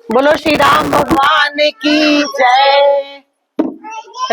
बोलो श्री राम भगवान की जय।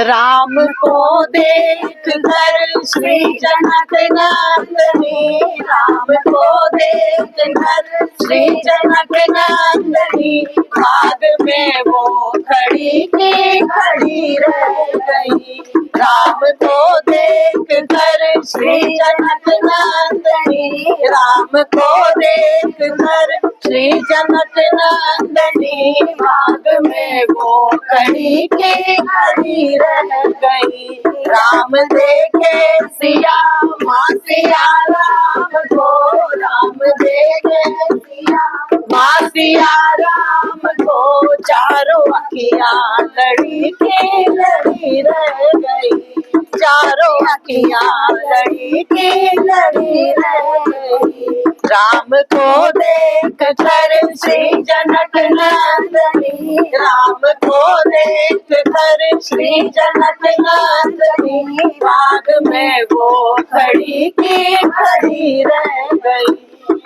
राम को देख कर श्री जनक नंदनी, राम को देख कर श्री जनक नंदनी, बाग में वो खड़ी की खड़ी रह गई। राम को देख कर श्री जनक नंदनी, राम को देख कर श्री जनक नंदनी, बाग में वो खड़ी की खड़ी रह गई। राम देखे सिया माँ सिया राम को, राम देखे सिया माँ सिया राम को, चारों अखियाँ लड़ी की लड़ी रह गई। चारों अखियाँ लड़ी की लड़ी रह गई। राम को देख कर श्री जनक नंदनी, राम को देख कर श्री जनक नंदनी, बाग में वो खड़ी की खड़ी रह गई।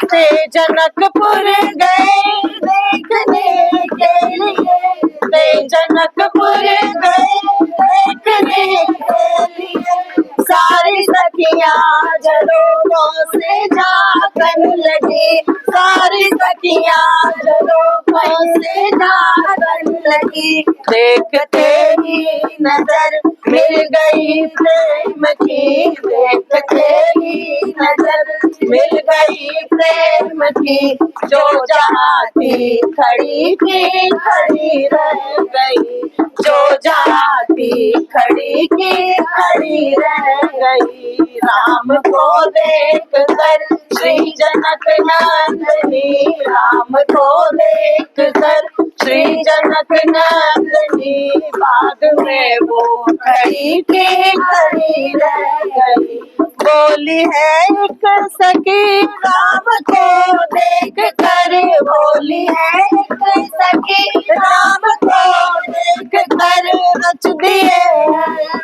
ते जनकपुर गए देखने के लिए, ते जनकपुर गए देखने के लिए, सारी सखियाँ झरोखों से झांकन लगी, सारी सखियाँ झरोखों से झांकन लगी। देखते ही नजर मिल गई प्रेम की, देखते ही नजर मिल गई प्रेम की, जो जहाँ थी खड़ी की खड़ी रह गई, जो जहाँ थी खड़ी की खड़ी रह गई। राम को देख कर श्री जनक नंदनी, राम को देख कर श्री जनक नंदनी, बाग में वो खड़ी की खड़ी रह गई। बोली है एक सखी राम को देख कर, बोली है एक सखी राम को देख कर, रच दिए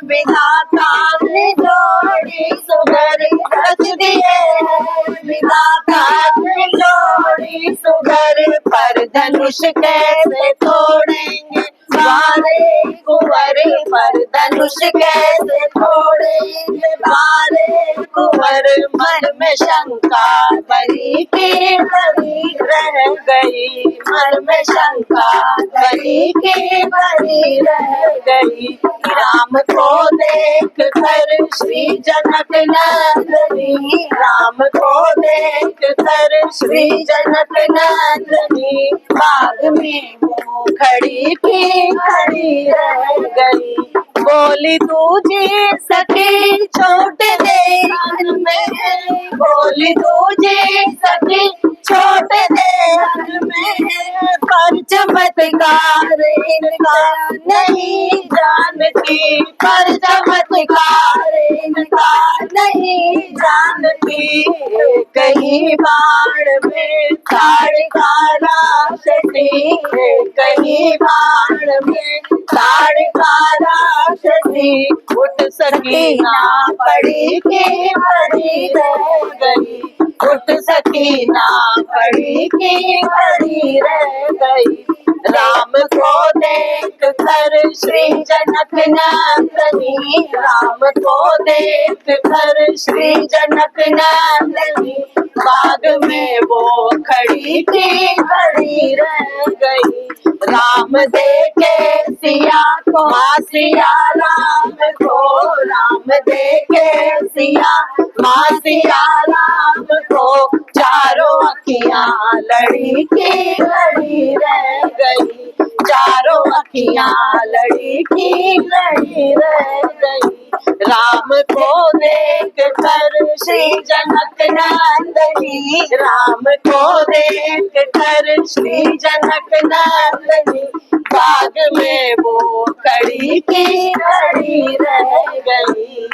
विधाता ने जोड़ी सुगर, रच दिए विधाता ने जोड़ी सुगर। पर धनुष कैसे तोड़ेंगे बारे कुंवर, पर धनुष कैसे तोड़ेंगे बारे कुंवर, मन में शंका बड़ी की बड़ी रह गई, मन में शंका बड़ी की बड़ी रह गई। राम को देख कर श्री जनक नंदनी, राम को देख कर श्री जनक नंदनी, बाग में वो खड़ी की खड़ी रह गई। बोली तुझे सखी छोट दे में, बोली तुझे सखी छोट दे में, पर चमत्कार इनका नहीं जानती, पर चमत्कार इनका नहीं जानती। कहीं बाण में ताड़का राक्षसी, कहीं बाण में ताड़का राक्षसी, उठ सकी ना पड़ी की पड़ी रह गई, उठ सकी ना पड़ी की पड़ी रह गई। राम को देख कर श्री जनक नंदनी, राम को देख कर श्री जनक नंदनी, बाग में वो खड़ी की खड़ी रह गई। राम देखे सिया को माँ सिया राम को, राम देखे सिया माँ सिया राम को, चारों अखियाँ लड़ी की लड़ी रह गई, चारों अखियाँ लड़ी की लड़ी रह गई। राम को देख कर श्री जनक नंदनी, राम को देख कर श्री जनक नंदनी, बाग में वो खड़ी की खड़ी रह गई।